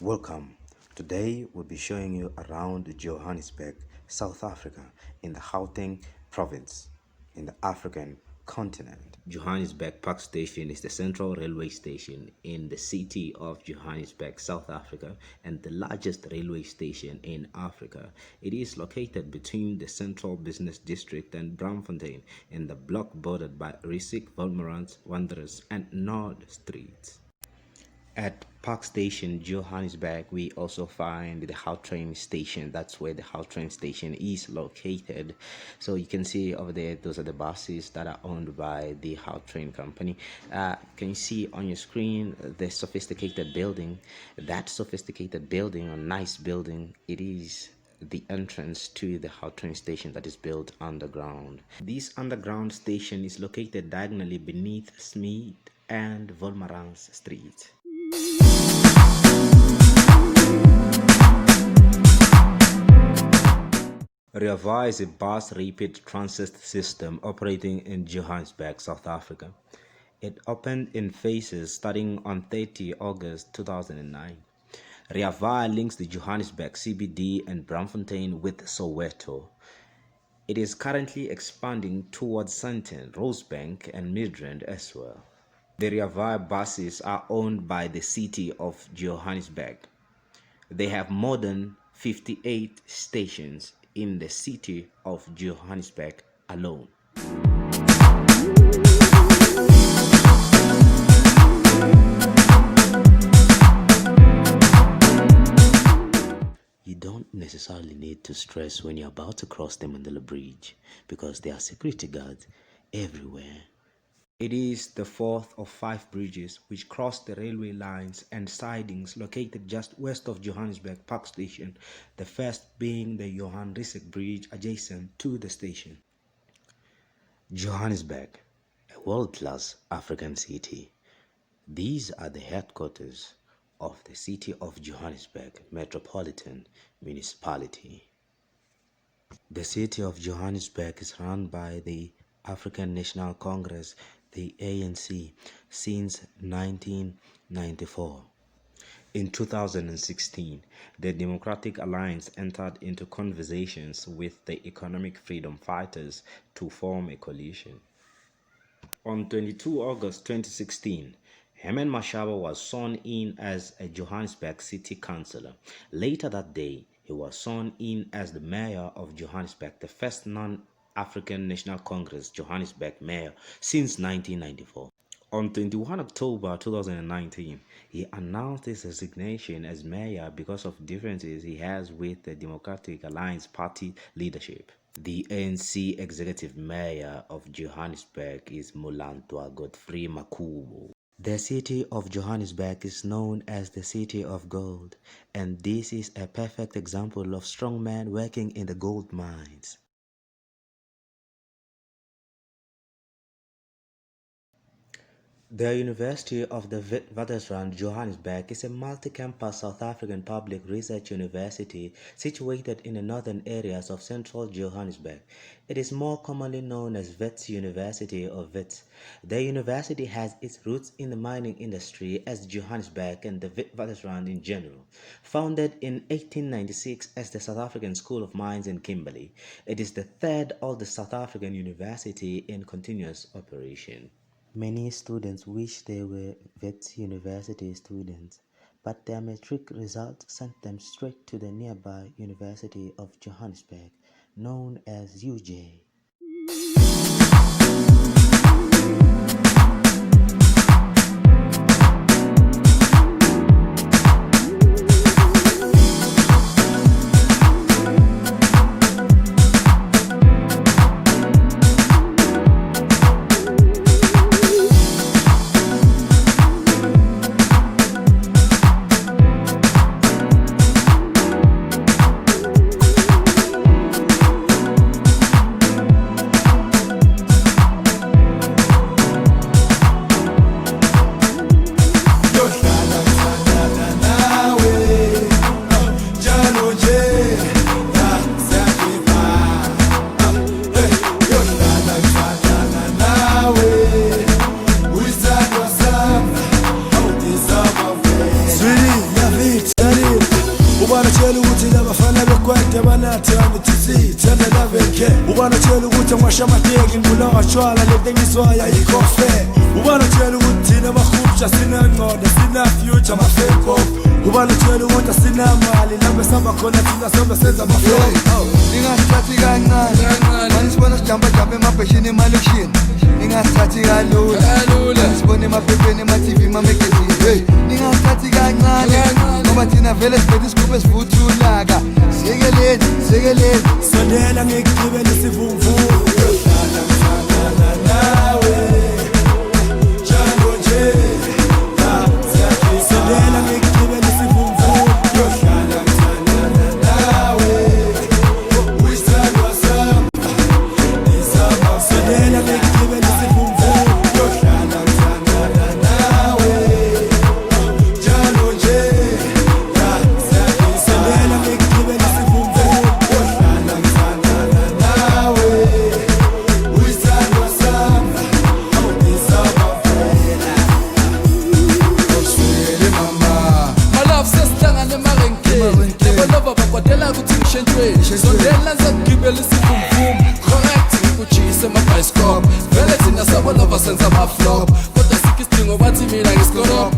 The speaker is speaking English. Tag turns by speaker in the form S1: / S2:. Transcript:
S1: Welcome. Today we'll be showing you around Johannesburg, South Africa, in the Gauteng province, in the African continent. Johannesburg Park Station is the central railway station in the city of Johannesburg, South Africa, and the largest railway station in Africa. It is located between the Central Business District and Braamfontein in the block bordered by Rissik, Wolmarans, Wanderers, and Nord Streets. At Park Station, Johannesburg, we also find the Gautrain station. That's where the Gautrain station is located. So you can see over there, those are the buses that are owned by the Gautrain company. Can you see on your screen the sophisticated building? That sophisticated building, or nice building, it is the entrance to the Gautrain station that is built underground. This underground station is located diagonally beneath Smith and Wolmarans Street. Rea Vaya is a bus rapid transit system operating in Johannesburg, South Africa. It opened in phases starting on 30 August 2009. Rea Vaya links the Johannesburg CBD and Braamfontein with Soweto. It is currently expanding towards Sandton, Rosebank, and Midrand as well. The Rea Vaya buses are owned by the city of Johannesburg. They have more than 58 stations in the city of Johannesburg alone. You don't necessarily need to stress when you're about to cross the Mandela Bridge because there are security guards everywhere. It is the fourth of 5 bridges which cross the railway lines and sidings located just west of Johannesburg Park Station, the first being the Johan Rissik Bridge adjacent to the station. Johannesburg, a world-class African city. These are the headquarters of the city of Johannesburg Metropolitan Municipality. The city of Johannesburg is run by the African National Congress, the ANC, since 1994. In 2016, the Democratic Alliance entered into conversations with the Economic Freedom Fighters to form a coalition. On 22 August 2016, Herman Mashaba was sworn in as a Johannesburg City Councillor. Later that day, he was sworn in as the Mayor of Johannesburg, the first non-African National Congress Johannesburg Mayor since 1994. On 21 October 2019, he announced his resignation as mayor because of differences he has with the Democratic Alliance Party leadership. The ANC executive mayor of Johannesburg is Mulantwa Godfrey Makubo. The city of Johannesburg is known as the City of Gold, and this is a perfect example of strong men working in the gold mines. The University of the Witwatersrand, Johannesburg, is a multi-campus South African public research university situated in the northern areas of central Johannesburg. It is more commonly known as Wits University or Wits. The university has its roots in the mining industry as Johannesburg and the Witwatersrand in general. Founded in 1896 as the South African School of Mines in Kimberley, it is the third oldest South African university in continuous operation. Many students wish they were Wits University students, but their matric results sent them straight to the nearby University of Johannesburg, known as UJ.
S2: ubanatshela ukuthi labafana bekwede banathanda uthi thanda laveke ubanatshela ukuthi angiwasha amateki ngibulawa tshwala lento engizwayo ayikho fair ubanatshela ukuthi thina bahubsha sinangqondo sina-future ama-fake off ubanatshela ukuthi asinamali lapho esihamba khona thina sobe senza ama-flow
S3: ningasithathi kancane manisibona sijambajamba emabheshini emalokishini ningasithathi kalula manisibona emaphepheni ema-TV emamagazini hey ningasithathi kancane ngoba thina vele siphethe isigubhu esivuthulaka siyekeleni
S2: sondela ngikugibela isivumvulo
S4: sondela ngizakugibela isivumvumu correct ngikuchise amabhayisikobho vele thina sabona basenza ama-flop kodwa sikho isidingo bathi mina ngisikorobo